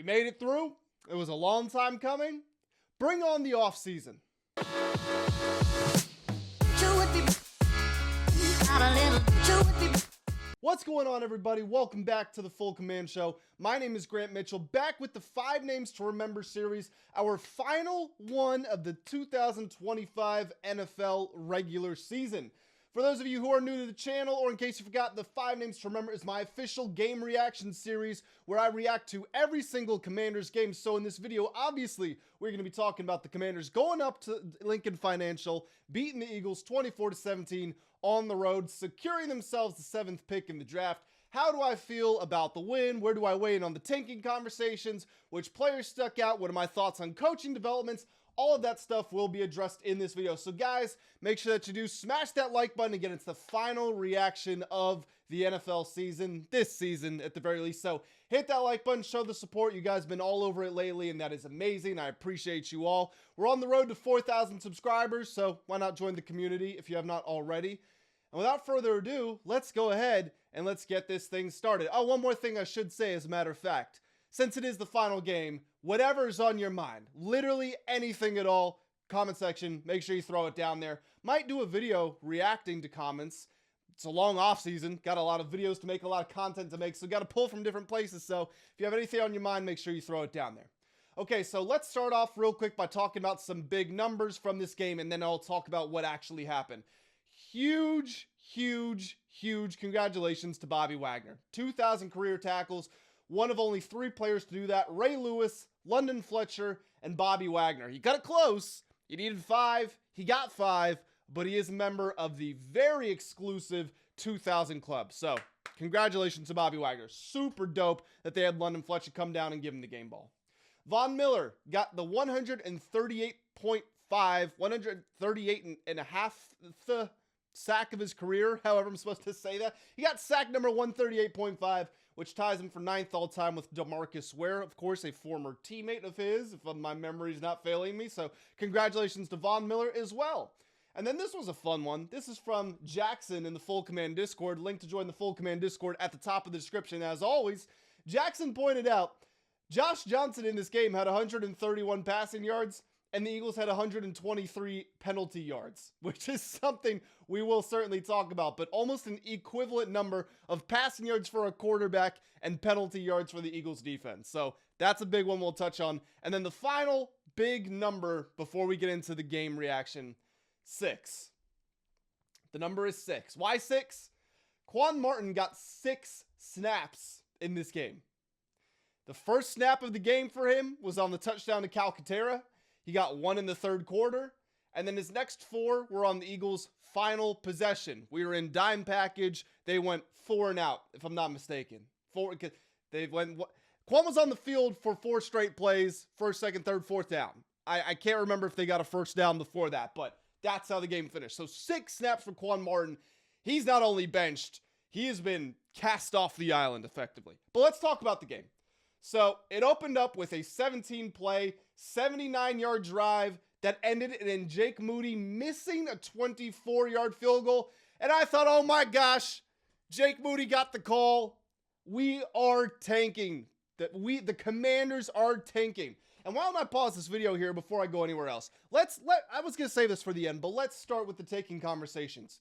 made it through. It was a long time coming. Bring on the off season. What's going on, everybody? Welcome back to the Full Command Show. My name is Grant Mitchell, back with the 5 Names to Remember series, our final one of the 2025 NFL regular season. For those of you who are new to the channel, or in case you forgot, the 5 Names to Remember is my official game reaction series where I react to every single Commanders game. So in this video, obviously, we're going to be talking about the Commanders going up to Lincoln Financial, beating the Eagles 24-17 on the road, securing themselves the 7th pick in the draft. How do I feel about the win? Where do I weigh in on the tanking conversations? Which players stuck out? What are my thoughts on coaching developments? All of that stuff will be addressed in this video. So guys, make sure that you do smash that like button. Again, it's the final reaction of the NFL season, this season at the very least. So hit that like button, show the support. You guys have been all over it lately, and that is amazing. I appreciate you all. We're on the road to 4,000 subscribers, so why not join the community if you have not already? And without further ado, let's go ahead and let's get this thing started. Oh, one more thing I should say, as a matter of fact. Since it is the final game, whatever's on your mind, literally anything at all, comment section, make sure you throw it down there. Might do a video reacting to comments. It's a long off season, got a lot of videos to make, a lot of content to make, so got to pull from different places. So if you have anything on your mind, make sure you throw it down there. Okay, so let's start off real quick by talking about some big numbers from this game, and then I'll talk about what actually happened. Huge congratulations to Bobby Wagner. 2,000 career tackles. One of only 3 players to do that: Ray Lewis, London Fletcher, and Bobby Wagner. He got it close. He needed 5. He got 5, but he is a member of the very exclusive 2,000 club. So congratulations to Bobby Wagner. Super dope that they had London Fletcher come down and give him the game ball. Von Miller got the 138.5 sack of his career, however I'm supposed to say that. He got sack number 138.5, which ties him for 9th all-time with DeMarcus Ware, of course, a former teammate of his, if my memory is not failing me. So congratulations to Von Miller as well. And then this was a fun one. This is from Jackson in the Full Command Discord. Link to join the Full Command Discord at the top of the description, as always. Jackson pointed out, Josh Johnson in this game had 131 passing yards, and the Eagles had 123 penalty yards, which is something we will certainly talk about, but almost an equivalent number of passing yards for a quarterback and penalty yards for the Eagles defense. So that's a big one we'll touch on. And then the final big number before we get into the game reaction, 6. The number is 6. Why 6? Quan Martin got 6 snaps in this game. The first snap of the game for him was on the touchdown to Calcaterra. He got 1 in the 3rd quarter, and then his next 4 were on the Eagles' final possession. We were in dime package. They went 4 and out, if I'm not mistaken. Quan was on the field for 4 straight plays, 1st, 2nd, 3rd, 4th down. I can't remember if they got a 1st down before that, but that's how the game finished. So 6 snaps for Quan Martin. He's not only benched, he has been cast off the island effectively. But let's talk about the game. So it opened up with a 17-play, 79-yard drive that ended in Jake Moody missing a 24-yard field goal. And I thought, oh my gosh, Jake Moody got the call. We are tanking. The Commanders are tanking. And why don't I pause this video here before I go anywhere else? I was going to save this for the end, but let's start with the tanking conversations.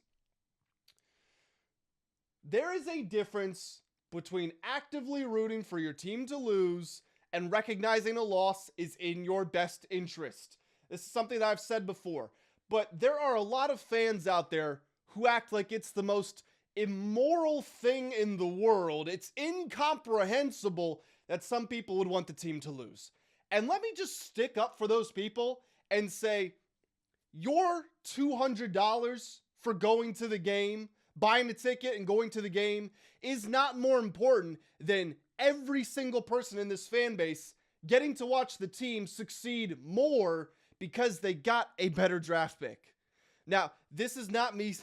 There is a difference between actively rooting for your team to lose and recognizing a loss is in your best interest. This is something that I've said before, but there are a lot of fans out there who act like it's the most immoral thing in the world. It's incomprehensible that some people would want the team to lose. And let me just stick up for those people and say, your $200 for going to the game, buying a ticket and going to the game, is not more important than every single person in this fan base getting to watch the team succeed more because they got a better draft pick. Now, this is not me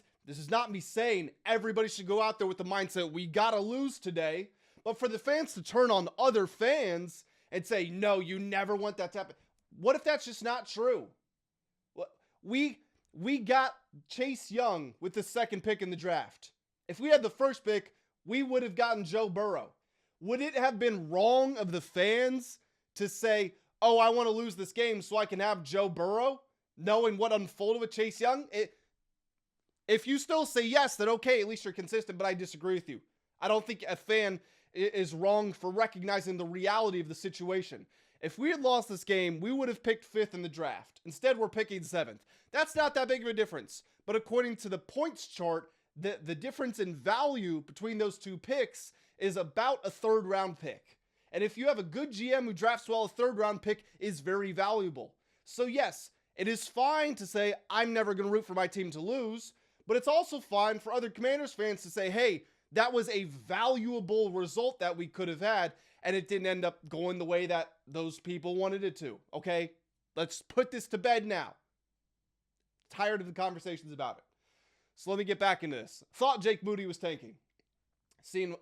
saying everybody should go out there with the mindset we gotta lose today, but for the fans to turn on other fans and say, no, you never want that to happen. What if that's just not true? We got Chase Young with the 2nd pick in the draft. If we had the 1st pick, we would have gotten Joe Burrow. Would it have been wrong of the fans to say, oh, I want to lose this game so I can have Joe Burrow, knowing what unfolded with Chase Young. If you still say yes, then okay, at least you're consistent, but I disagree with you. I don't think a fan is wrong for recognizing the reality of the situation. If we had lost this game, we would have picked 5th in the draft. Instead, we're picking 7th. That's not that big of a difference. But according to the points chart, the difference in value between those two picks is about a 3rd round pick. And if you have a good GM who drafts well, a 3rd round pick is very valuable. So yes, it is fine to say, I'm never going to root for my team to lose, but it's also fine for other Commanders fans to say, hey, that was a valuable result that we could have had, and it didn't end up going the way that those people wanted it to, okay? Let's put this to bed now. Tired of the conversations about it. So let me get back into this. Thought Jake Moody was tanking.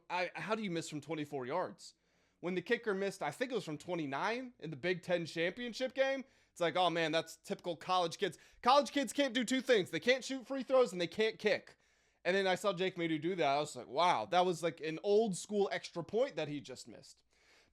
How do you miss from 24 yards? When the kicker missed, I think it was from 29 in the Big Ten championship game. It's like, oh man, that's typical college kids. College kids can't do 2 things. They can't shoot free throws and they can't kick. And then I saw Jake Moody do that. I was like, wow, that was like an old school extra point that he just missed.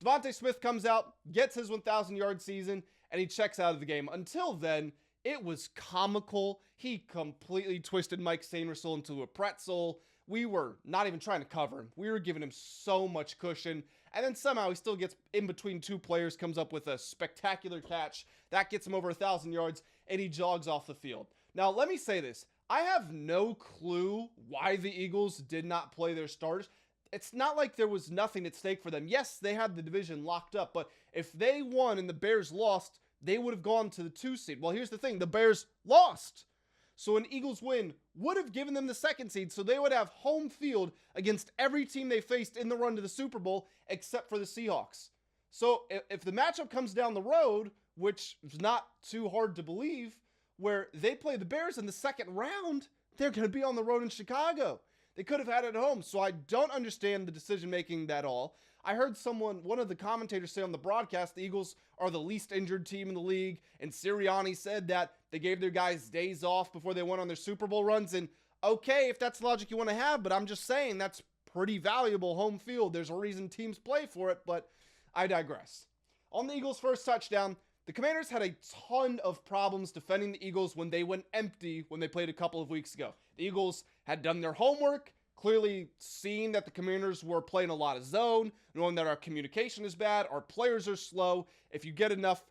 Devontae Smith comes out, gets his 1,000-yard season, and he checks out of the game. Until then, it was comical. He completely twisted Mike Sainristil into a pretzel. We were not even trying to cover him. We were giving him so much cushion. And then somehow he still gets in between 2 players, comes up with a spectacular catch. That gets him over 1,000 yards, and he jogs off the field. Now, let me say this. I have no clue why the Eagles did not play their starters. It's not like there was nothing at stake for them. Yes, they had the division locked up, but if they won and the Bears lost, they would have gone to the 2 seed. Well, here's the thing. The Bears lost. So an Eagles win would have given them the 2nd seed, so they would have home field against every team they faced in the run to the Super Bowl except for the Seahawks. So if the matchup comes down the road, which is not too hard to believe, where they play the Bears in the 2nd round, they're going to be on the road in Chicago. They could have had it at home, so I don't understand the decision-making at all. I heard one of the commentators say on the broadcast, the Eagles are the least injured team in the league, and Sirianni said that they gave their guys days off before they went on their Super Bowl runs, and okay, if that's the logic you want to have, but I'm just saying that's pretty valuable home field. There's a reason teams play for it, but I digress. On the Eagles' first touchdown, the Commanders had a ton of problems defending the Eagles when they went empty when they played a couple of weeks ago. The Eagles had done their homework, clearly seeing that the Commanders were playing a lot of zone, knowing that our communication is bad, our players are slow. If you get enough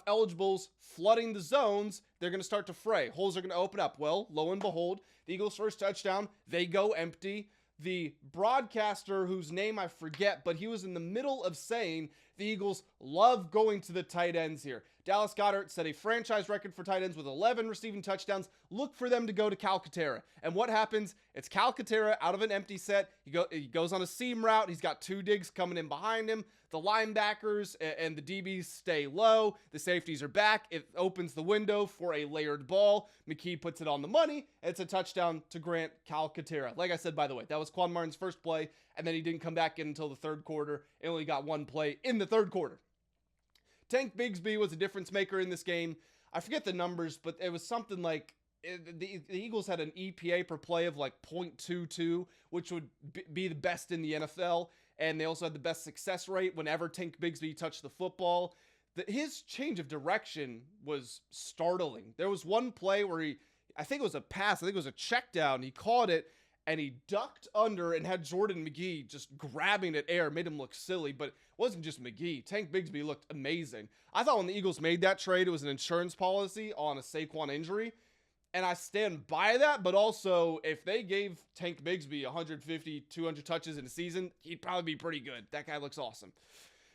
eligibles flooding the zones, they're going to start to fray. Holes are going to open up. Well, lo and behold, the Eagles' first touchdown, they go empty. The broadcaster, whose name I forget, but he was in the middle of saying the Eagles love going to the tight ends here. Dallas Goedert set a franchise record for tight ends with 11 receiving touchdowns. Look for them to go to Calcaterra. And what happens? It's Calcaterra out of an empty set. He goes on a seam route. He's got 2 digs coming in behind him. The linebackers and the DBs stay low. The safeties are back. It opens the window for a layered ball. McKee puts it on the money. It's a touchdown to Grant Calcaterra. Like I said, by the way, that was Quan Martin's first play, and then he didn't come back in until the 3rd quarter. He only got 1 play in the 3rd quarter. Tank Bigsby was a difference maker in this game. I forget the numbers, but it was something like the Eagles had an EPA per play of like 0.22, which would be the best in the NFL. And they also had the best success rate whenever Tank Bigsby touched the football. His change of direction was startling. There was one play where I think it was a pass, I think it was a check down. He caught it and he ducked under and had Jordan McGee just grabbing at air, made him look silly, but it wasn't just McGee. Tank Bigsby looked amazing. I thought when the Eagles made that trade, it was an insurance policy on a Saquon injury. And I stand by that, but also if they gave Tank Bigsby 150, 200 touches in a season, he'd probably be pretty good. That guy looks awesome.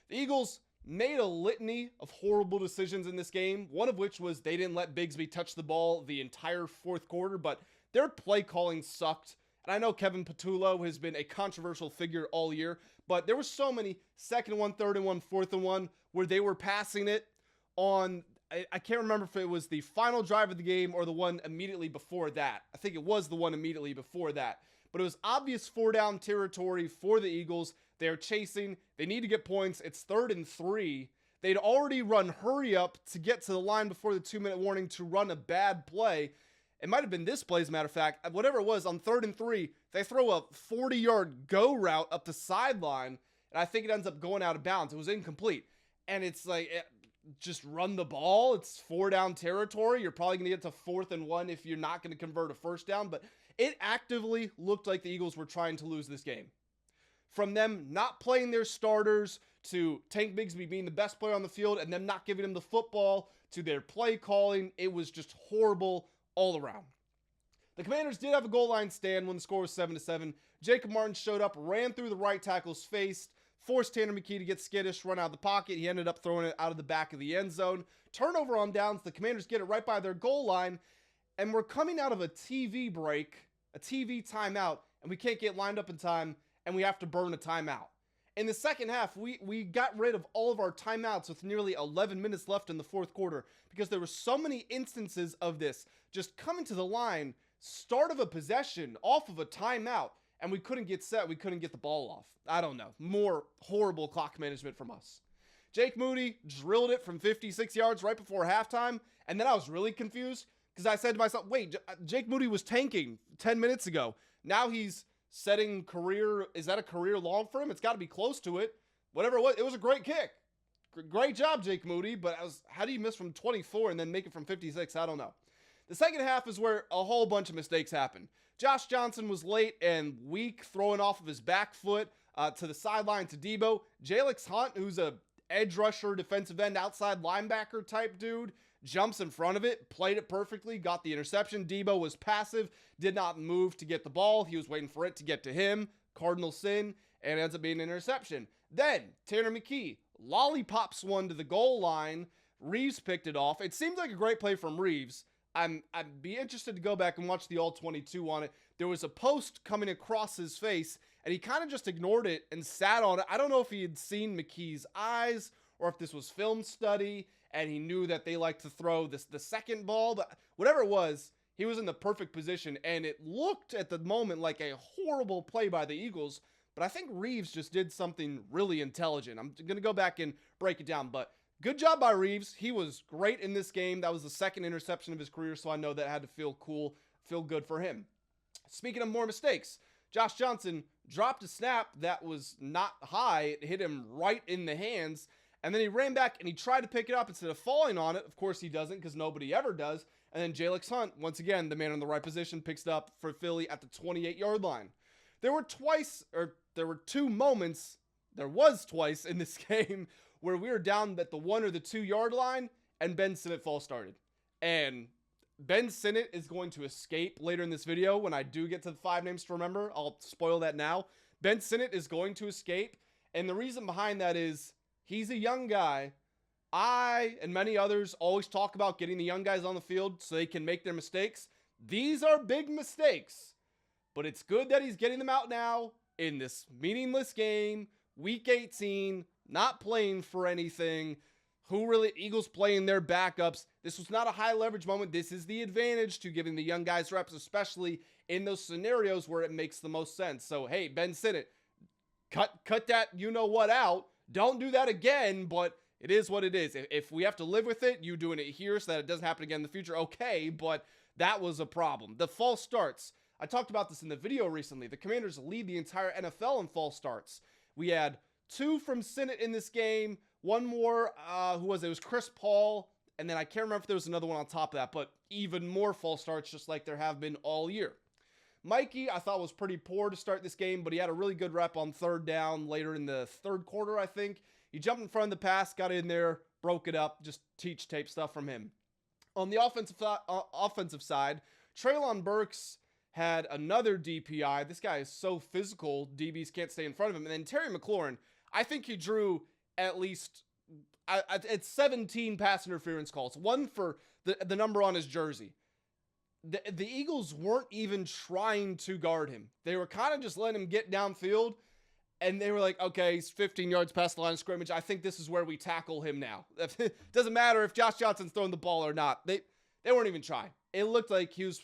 The Eagles made a litany of horrible decisions in this game, one of which was they didn't let Bigsby touch the ball the entire 4th quarter, but their play calling sucked. And I know Kevin Patullo has been a controversial figure all year, but there were so many 2nd and 1, 3rd and 1, 4th and 1 where they were passing it on. I can't remember if it was the final drive of the game or the one immediately before that. I think it was the one immediately before that. But it was obvious 4-down territory for the Eagles. They're chasing. They need to get points. It's 3rd and 3. They'd already run hurry up to get to the line before the 2-minute warning to run a bad play. It might have been this play, as a matter of fact. Whatever it was, on 3rd and 3, they throw a 40-yard go route up the sideline, and I think it ends up going out of bounds. It was incomplete. and it's like, just run the ball. It's 4-down territory. You're probably going to get to 4th and 1 if you're not going to convert a first down, but it actively looked like the Eagles were trying to lose this game. From them not playing their starters, to Tank Bigsby being the best player on the field and them not giving him the football, to their play calling, it was just horrible all around. The Commanders did have a goal line stand when the score was 7-7. Jacob Martin showed up, ran through the right tackle's face, forced Tanner McKee to get skittish, run out of the pocket. He ended up throwing it out of the back of the end zone. Turnover on downs. The Commanders get it right by their goal line, and we're coming out of a TV break, a TV timeout, and we can't get lined up in time, and we have to burn a timeout. In the second half, we got rid of all of our timeouts with nearly 11 minutes left in the fourth quarter because there were so many instances of this just coming to the line, start of a possession, off of a timeout, and we couldn't get set. We couldn't get the ball off. I don't know. More horrible clock management from us. Jake Moody drilled it from 56 yards right before halftime, and then I was really confused because I said to myself, wait, Jake Moody was tanking 10 minutes ago. Now he's setting career. Is that a career long for him? It's got to be close to it. Whatever it was a great kick. Great job, Jake Moody, but how do you miss from 24 and then make it from 56? I don't know. The second half is where a whole bunch of mistakes happened. Josh Johnson was late and weak, throwing off of his back foot to the sideline to Debo. Jalix Hunt, who's a edge rusher, defensive end, outside linebacker type dude, jumps in front of it, played it perfectly, got the interception. Debo was passive, did not move to get the ball. He was waiting for it to get to him. Cardinal sin, and ends up being an interception. Then Tanner McKee lollipops one to the goal line. Reaves picked it off. It seemed like a great play from Reaves. I'd be interested to go back and watch the all-22 on it. There was a post coming across his face, and he kind of just ignored it and sat on it. I don't know if he had seen McKee's eyes or if this was film study, and he knew that they like to throw the second ball, but whatever it was, he was in the perfect position, and it looked at the moment like a horrible play by the Eagles, but I think Reaves just did something really intelligent. I'm going to go back and break it down, but good job by Reaves. He was great in this game. That was the second interception of his career, so I know that had to feel good for him. Speaking of more mistakes, Josh Johnson dropped a snap that was not high. It hit him right in the hands, and then he ran back and he tried to pick it up instead of falling on it. Of course he doesn't, because nobody ever does. And then Jalix Hunt, once again, the man in the right position, picks it up for Philly at the 28-yard line. There was twice in this game where we were down at the 1 or the 2 yard line and Ben Sinnott false started. And Ben Sinnott is going to escape later in this video when I do get to the 5 names to remember. I'll spoil that now. Ben Sinnott is going to escape. And the reason behind that is he's a young guy. I and many others always talk about getting the young guys on the field so they can make their mistakes. These are big mistakes, but it's good that he's getting them out now in this meaningless game, week 18, not playing for anything. Eagles playing their backups. This was not a high leverage moment. This is the advantage to giving the young guys reps, especially in those scenarios where it makes the most sense. So, hey, Ben Sinnott, cut that you-know-what out. Don't do that again, but it is what it is. If we have to live with it, you doing it here so that it doesn't happen again in the future, okay, but that was a problem. The false starts. I talked about this in the video recently. The Commanders lead the entire NFL in false starts. We had 2 from Sinnott in this game. One more, who was it? It was Chris Paul, and then I can't remember if there was another one on top of that, but even more false starts just like there have been all year. Mikey, I thought was pretty poor to start this game, but he had a really good rep on third down later in the third quarter, I think. He jumped in front of the pass, got in there, broke it up, just teach tape stuff from him. On the offensive side, Treylon Burks had another DPI. This guy is so physical, DBs can't stay in front of him. And then Terry McLaurin, I think he drew at least it's 17 pass interference calls, one for the number on his jersey. The Eagles weren't even trying to guard him. They were kind of just letting him get downfield, and they were like, okay, he's 15 yards past the line of scrimmage. I think this is where we tackle him now. It doesn't matter if Josh Johnson's throwing the ball or not. They weren't even trying. It looked like he was,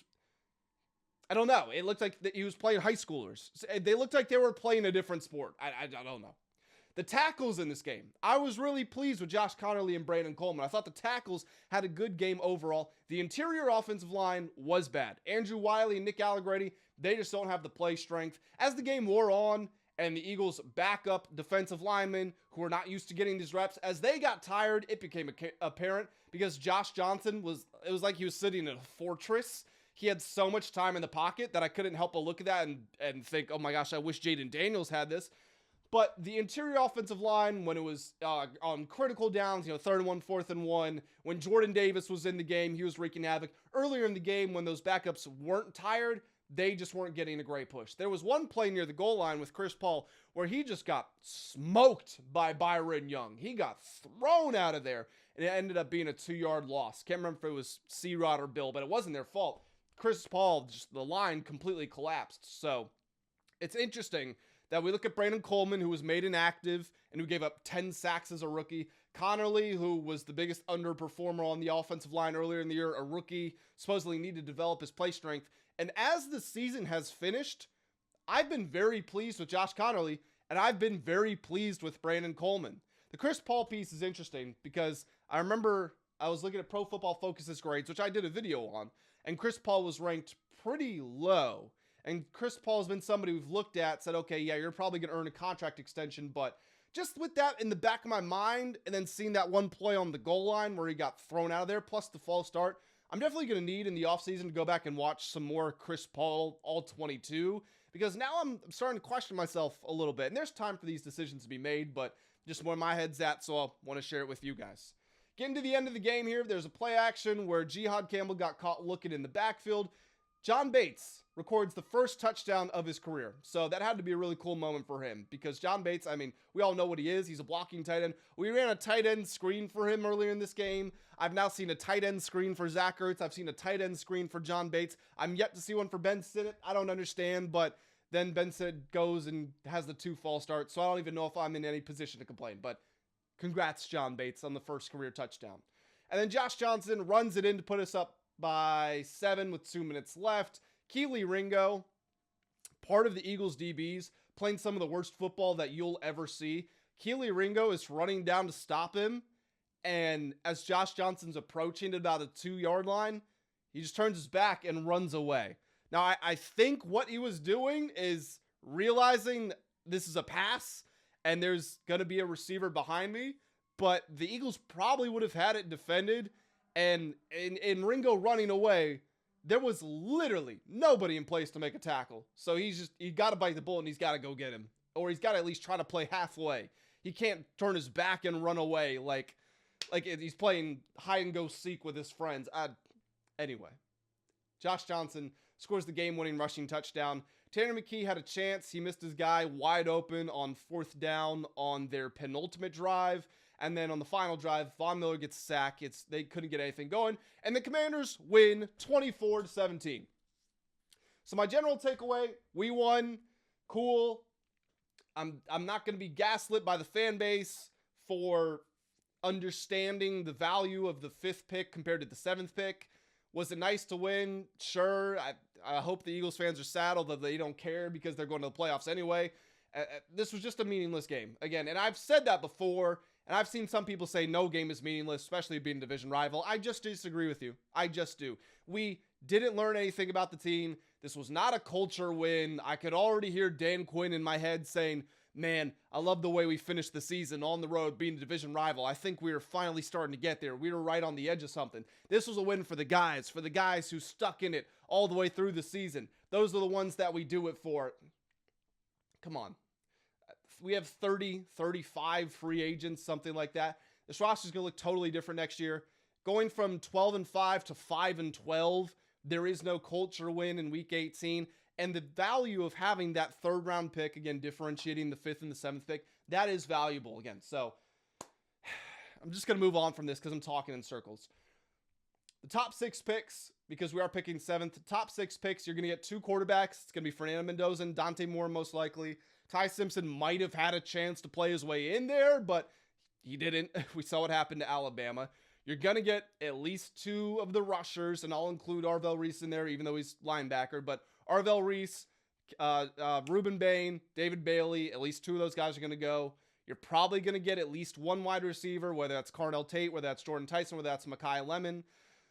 I don't know. It looked like he was playing high schoolers. They looked like they were playing a different sport. I don't know. The tackles in this game. I was really pleased with Josh Conerly and Brandon Coleman. I thought the tackles had a good game overall. The interior offensive line was bad. Andrew Wiley and Nick Allegretti, they just don't have the play strength. As the game wore on And the Eagles' backup defensive linemen who are not used to getting these reps, as they got tired, it became apparent because Josh Johnson it was like he was sitting in a fortress. He had so much time in the pocket that I couldn't help but look at that and think, oh my gosh, I wish Jaden Daniels had this. But the interior offensive line, when it was on critical downs, 3rd and 1, 4th and 1, when Jordan Davis was in the game, he was wreaking havoc. Earlier in the game, when those backups weren't tired, they just weren't getting a great push. There was one play near the goal line with Chris Paul where he just got smoked by Byron Young. He got thrown out of there, and it ended up being a 2-yard loss. Can't remember if it was C-Rod or Bill, but it wasn't their fault. Chris Paul, just the line completely collapsed. So it's interesting that we look at Brandon Coleman, who was made inactive and who gave up 10 sacks as a rookie. Conerly, who was the biggest underperformer on the offensive line earlier in the year, a rookie, supposedly needed to develop his play strength. And as the season has finished, I've been very pleased with Josh Conerly, and I've been very pleased with Brandon Coleman. The Chris Paul piece is interesting because I remember I was looking at Pro Football Focus's grades, which I did a video on, and Chris Paul was ranked pretty low. And Chris Paul has been somebody we've looked at, said, okay, yeah, you're probably going to earn a contract extension, but just with that in the back of my mind, and then seeing that one play on the goal line where he got thrown out of there, plus the false start, I'm definitely going to need in the offseason to go back and watch some more Chris Paul all 22, because now I'm starting to question myself a little bit. And there's time for these decisions to be made, but just where my head's at, so I want to share it with you guys. Getting to the end of the game here, there's a play action where Jihad Campbell got caught looking in the backfield. John Bates records the first touchdown of his career. So that had to be a really cool moment for him because John Bates, I mean, we all know what he is. He's a blocking tight end. We ran a tight end screen for him earlier in this game. I've now seen a tight end screen for Zach Ertz. I've seen a tight end screen for John Bates. I'm yet to see one for Ben Sinnott. I don't understand, but then Ben Sinnott goes and has the 2 false starts. So I don't even know if I'm in any position to complain, but congrats, John Bates, on the first career touchdown. And then Josh Johnson runs it in to put us up by 7 with 2 minutes left. Keely Ringo, part of the Eagles DBs, playing some of the worst football that you'll ever see. Keely Ringo is running down to stop him, and as Josh Johnson's approaching about the 2-yard line, he just turns his back and runs away. Now, I think what he was doing is realizing this is a pass, and there's going to be a receiver behind me, but the Eagles probably would have had it defended. And in Ringo running away, there was literally nobody in place to make a tackle. So he got to bite the bullet and he's got to go get him. Or he's got to at least try to play halfway. He can't turn his back and run away like he's playing hide and go seek with his friends. Anyway, Josh Johnson scores the game-winning rushing touchdown. Tanner McKee had a chance. He missed his guy wide open on 4th down on their penultimate drive. And then on the final drive, Von Miller gets a sack. They couldn't get anything going. And the Commanders win 24-17. So my general takeaway, we won. Cool. I'm not going to be gaslit by the fan base for understanding the value of the 5th pick compared to the 7th pick. Was it nice to win? Sure. I hope the Eagles fans are sad, although they don't care because they're going to the playoffs anyway. This was just a meaningless game. Again, and I've said that before. And I've seen some people say no game is meaningless, especially being a division rival. I just disagree with you. I just do. We didn't learn anything about the team. This was not a culture win. I could already hear Dan Quinn in my head saying, man, I love the way we finished the season on the road being a division rival. I think we were finally starting to get there. We were right on the edge of something. This was a win for the guys who stuck in it all the way through the season. Those are the ones that we do it for. Come on. We have 30, 35 free agents, something like that. This roster is going to look totally different next year. Going from 12-5 to 5-12, there is no culture win in week 18. And the value of having that 3rd round pick, again, differentiating the 5th and the 7th pick, that is valuable again. So I'm just going to move on from this because I'm talking in circles. The top 6 picks, because we are picking 7th, top 6 picks, you're going to get 2 quarterbacks. It's going to be Fernando Mendoza and Dante Moore most likely. Ty Simpson might have had a chance to play his way in there, but he didn't. We saw what happened to Alabama. You're going to get at least 2 of the rushers, and I'll include Arvell Reese in there, even though he's linebacker. But Arvell Reese, Reuben Bain, David Bailey, at least 2 of those guys are going to go. You're probably going to get at least 1 wide receiver, whether that's Carnell Tate, whether that's Jordan Tyson, whether that's Mekhi Lemon.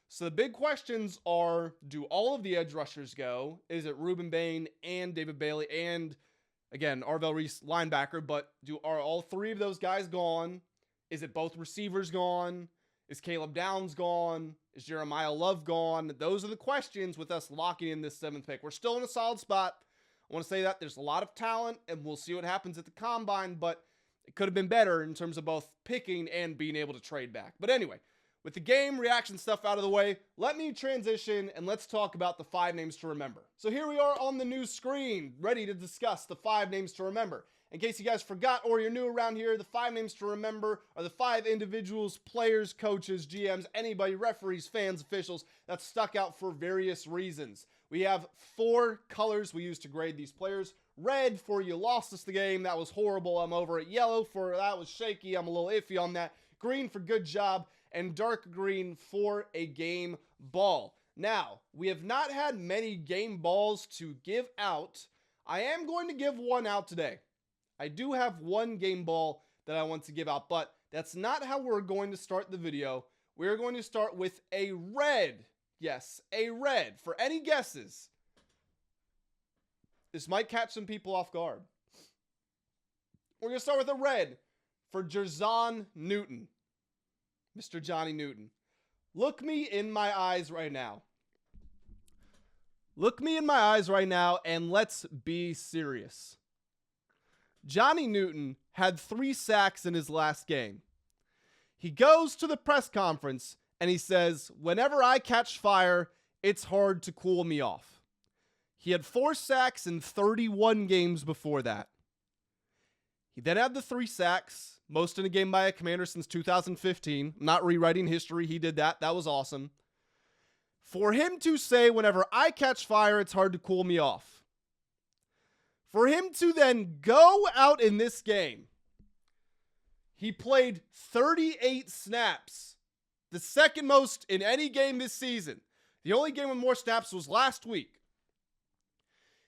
So the big questions are, do all of the edge rushers go? Is it Reuben Bain and David Bailey and Again, Arvell Reese, linebacker, but are all three of those guys gone? Is it both receivers gone? Is Caleb Downs gone? Is Jeremiah Love gone? Those are the questions with us locking in this 7th pick. We're still in a solid spot. I want to say that there's a lot of talent, and we'll see what happens at the combine, but it could have been better in terms of both picking and being able to trade back. But anyway, with the game reaction stuff out of the way, let me transition and let's talk about the 5 names to remember. So here we are on the new screen, ready to discuss the 5 names to remember. In case you guys forgot or you're new around here, the 5 names to remember are the 5 individuals, players, coaches, GMs, anybody, referees, fans, officials that stuck out for various reasons. We have 4 colors we use to grade these players. Red for you lost us the game, that was horrible, I'm over it. Yellow for that was shaky, I'm a little iffy on that. Green for good job, and dark green for a game ball. Now, we have not had many game balls to give out. I am going to give one out today. I do have one game ball that I want to give out, but that's not how we're going to start the video. We're going to start with a red. Yes, a red. For any guesses, this might catch some people off guard. We're going to start with a red for Jer'Zhan Newton. Mr. Johnny Newton. Look me in my eyes right now. Look me in my eyes right now and let's be serious. Johnny Newton had 3 sacks in his last game. He goes to the press conference and he says, "Whenever I catch fire, it's hard to cool me off." He had 4 sacks in 31 games before that. He then had the 3 sacks, most in a game by a Commander since 2015. I'm not rewriting history. He did that. That was awesome. For him to say, "Whenever I catch fire, it's hard to cool me off." For him to then go out in this game, he played 38 snaps, the second most in any game this season. The only game with more snaps was last week.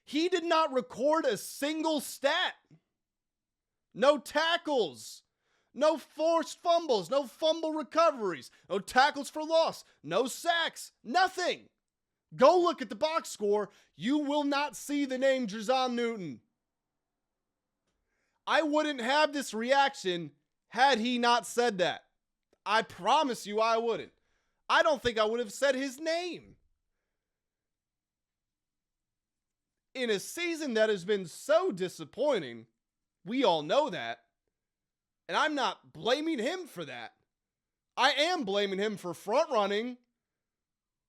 He did not record a single stat. No tackles, no forced fumbles, no fumble recoveries, no tackles for loss, no sacks, nothing. Go look at the box score. You will not see the name Jer'Zhan Newton. I wouldn't have this reaction had he not said that. I promise you I wouldn't. I don't think I would have said his name. In a season that has been so disappointing, we all know that. And I'm not blaming him for that. I am blaming him for front running,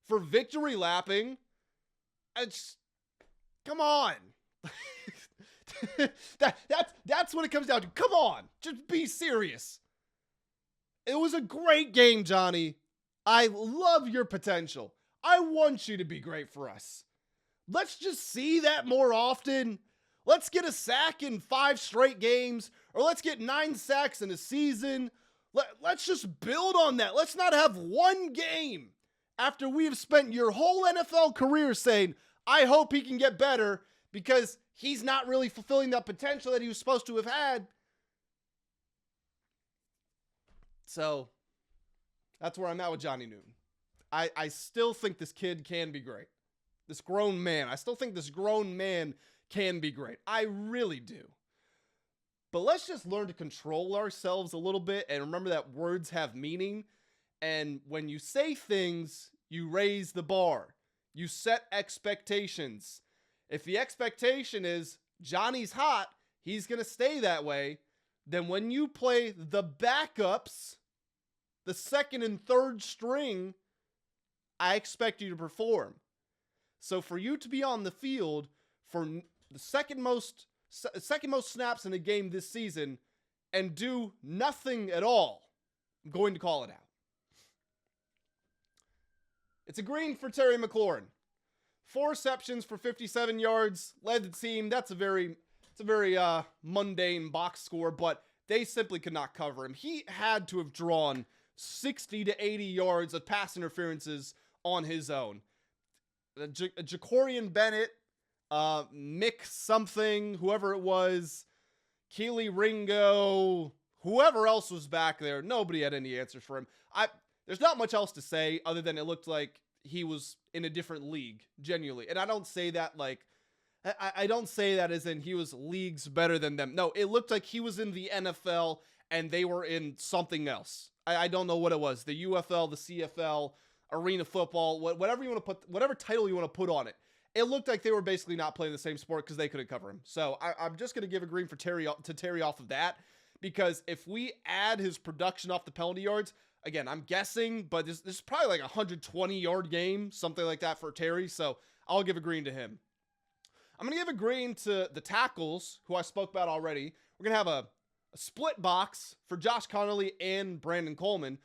for victory lapping. It's, come on. That's what it comes down to. Come on. Just be serious. It was a great game, Johnny. I love your potential. I want you to be great for us. Let's just see that more often. Let's get a sack in 5 straight games, or let's get 9 sacks in a season. Let's just build on that. Let's not have one game after we have spent your whole NFL career saying, "I hope he can get better," because he's not really fulfilling that potential that he was supposed to have had. So that's where I'm at with Johnny Newton. I still think this kid can be great. This grown man. I still think this grown man can be great. I really do. But let's just learn to control ourselves a little bit and remember that words have meaning. And when you say things, you raise the bar. You set expectations. If the expectation is Johnny's hot, he's going to stay that way, then when you play the backups, the second and third string, I expect you to perform. So for you to be on the field for the second most snaps in a game this season and do nothing at all, I'm going to call it out. It's a green for Terry McLaurin. 4 receptions for 57 yards, led the team. It's a very mundane box score, but they simply could not cover him. He had to have drawn 60 to 80 yards of pass interferences on his own. Jacorian Bennett, Mick something, whoever it was, Keely Ringo, whoever else was back there, nobody had any answers for him. There's not much else to say other than it looked like he was in a different league, genuinely. And I don't say that like I don't say that as in he was leagues better than them. No, it looked like he was in the NFL and they were in something else. I don't know what it was. The UFL, the CFL, arena football, whatever you want to put, whatever title you want to put on it. It looked like they were basically not playing the same sport because they couldn't cover him. So I'm just going to give a green for Terry off of that, because if we add his production off the penalty yards, again, I'm guessing, but this is probably like a 120-yard game, something like that for Terry. So I'll give a green to him. I'm going to give a green to the tackles, who I spoke about already. We're going to have a split box for Josh Conerly and Brandon Coleman.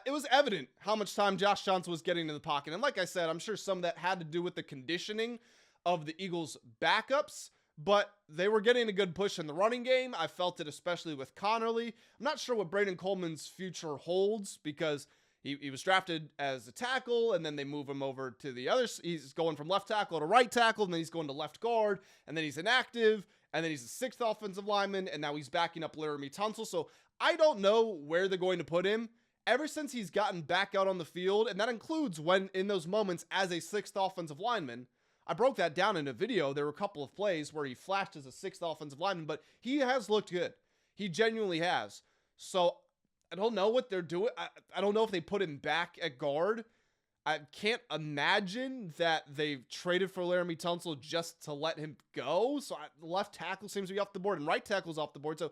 It was evident how much time Josh Johnson was getting in the pocket. And like I said, I'm sure some of that had to do with the conditioning of the Eagles' backups, but they were getting a good push in the running game. I felt it especially with Conerly. I'm not sure what Brandon Coleman's future holds, because he was drafted as a tackle, and then they move him over to the other. He's going from left tackle to right tackle, and then he's going to left guard, and then he's inactive, and then he's the sixth offensive lineman, and now he's backing up Laremy Tunsil. So I don't know where they're going to put him. Ever since he's gotten back out on the field, and that includes when in those moments as a sixth offensive lineman, I broke that down in a video. There were a couple of plays where he flashed as a sixth offensive lineman, but he has looked good. He genuinely has. So I don't know what they're doing. I don't know if they put him back at guard. I can't imagine that they've traded for Laremy Tunsil just to let him go. So left tackle seems to be off the board, and right tackle's off the board. So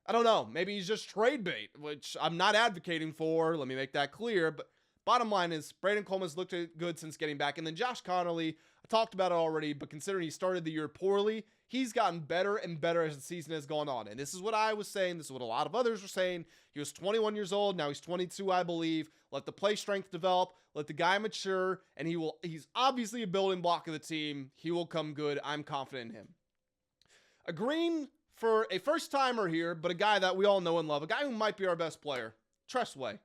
I don't know. Maybe he's just trade bait, which I'm not advocating for. Let me make that clear. But bottom line is, Brandon Coleman's looked good since getting back. And then Josh Conerly, I talked about it already, but considering he started the year poorly, he's gotten better and better as the season has gone on. And this is what I was saying. This is what a lot of others were saying. He was 21 years old. Now he's 22, I believe. Let the play strength develop. Let the guy mature. And he's obviously a building block of the team. He will come good. I'm confident in him. A green for a first-timer here, but a guy that we all know and love, a guy who might be our best player, Tress Way.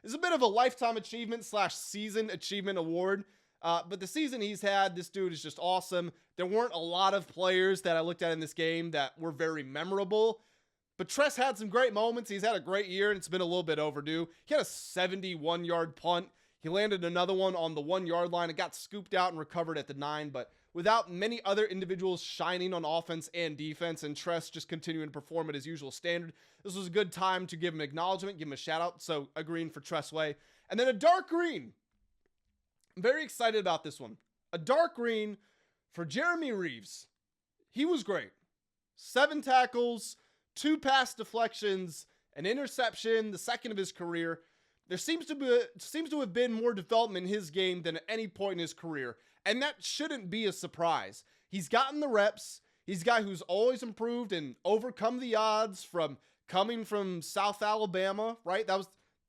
It's a bit of a lifetime achievement / season achievement award, but the season he's had, this dude is just awesome. There weren't a lot of players that I looked at in this game that were very memorable, but Tress had some great moments. He's had a great year, and it's been a little bit overdue. He had a 71-yard punt. He landed another one on the 1-yard line. It got scooped out and recovered at the 9, but without many other individuals shining on offense and defense, and Tress just continuing to perform at his usual standard, this was a good time to give him acknowledgement, give him a shout out. So a green for Tress Way. And then a dark green. I'm very excited about this one. A dark green for Jeremy Reaves. He was great. 7 tackles, 2 pass deflections, an interception, the second of his career. There seems to have been more development in his game than at any point in his career. And that shouldn't be a surprise. He's gotten the reps. He's a guy who's always improved and overcome the odds from coming from South Alabama, right?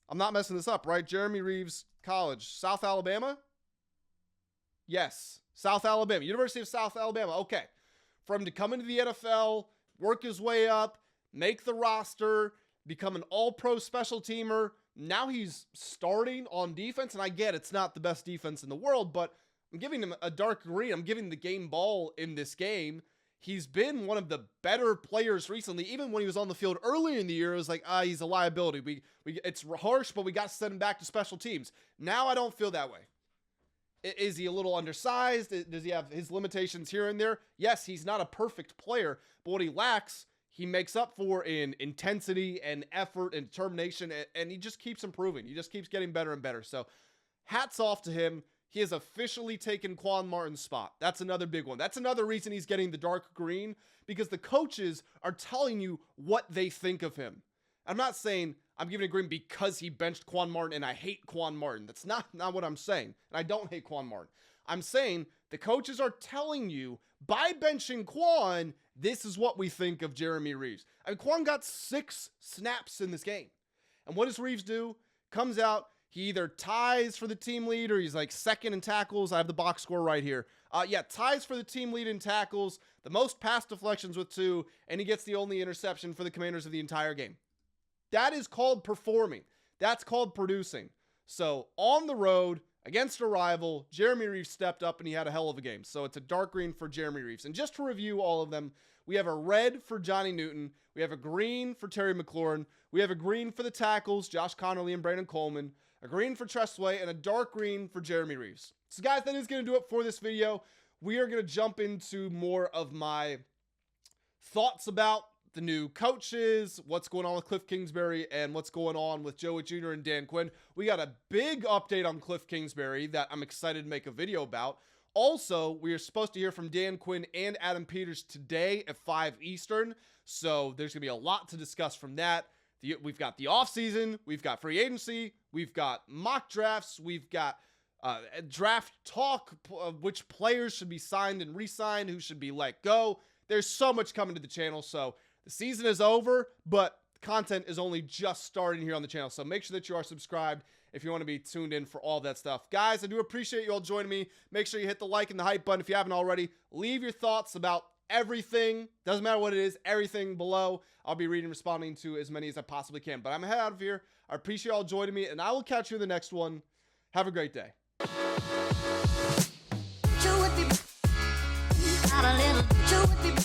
I'm not messing this up, right? Jeremy Reaves College, South Alabama? Yes, South Alabama, University of South Alabama. Okay. For him to come into the NFL, work his way up, make the roster, become an all-pro special teamer. Now he's starting on defense, and I get it's not the best defense in the world, but I'm giving him a dark green. I'm giving the game ball in this game. He's been one of the better players recently. Even when he was on the field earlier in the year, it was like, he's a liability. It's harsh, but we got to send him back to special teams. Now I don't feel that way. Is he a little undersized? Does he have his limitations here and there? Yes, he's not a perfect player, but what he lacks, he makes up for in intensity and effort and determination, and he just keeps improving. He just keeps getting better and better. So hats off to him. He has officially taken Quan Martin's spot. That's another big one. That's another reason he's getting the dark green, because the coaches are telling you what they think of him. I'm not saying I'm giving a green because he benched Quan Martin and I hate Quan Martin. That's not what I'm saying. And I don't hate Quan Martin. I'm saying the coaches are telling you by benching Quan, this is what we think of Jeremy Reaves. I mean, Quan got 6 snaps in this game. And what does Reaves do? Comes out. He either ties for the team lead or he's like second in tackles. I have the box score right here. Ties for the team lead in tackles, the most pass deflections with 2, and he gets the only interception for the Commanders of the entire game. That is called performing. That's called producing. So on the road against a rival, Jeremy Reaves stepped up and he had a hell of a game. So it's a dark green for Jeremy Reaves. And just to review all of them, we have a red for Johnny Newton. We have a green for Terry McLaurin. We have a green for the tackles, Josh Conerly and Brandon Coleman. A green for Tress Way, and a dark green for Jeremy Reaves. So guys, that is going to do it for this video. we are going to jump into more of my thoughts about the new coaches, what's going on with Cliff Kingsbury, and what's going on with Joey Jr. and Dan Quinn. We got a big update on Cliff Kingsbury that I'm excited to make a video about. Also, we are supposed to hear from Dan Quinn and Adam Peters today at 5 Eastern, so there's going to be a lot to discuss from that. We've got the offseason, we've got free agency, we've got mock drafts, we've got draft talk, which players should be signed and re-signed, who should be let go. There's so much coming to the channel, so the season is over, but content is only just starting here on the channel, so make sure that you are subscribed if you want to be tuned in for all that stuff. Guys, I do appreciate you all joining me. Make sure you hit the like and the hype button if you haven't already. Leave your thoughts about everything. Doesn't matter what it is, everything below. I'll be reading and responding to as many as I possibly can. But I'm head out of here. I appreciate you all joining me, and I will catch you in the next one. Have a great day. Chew with me.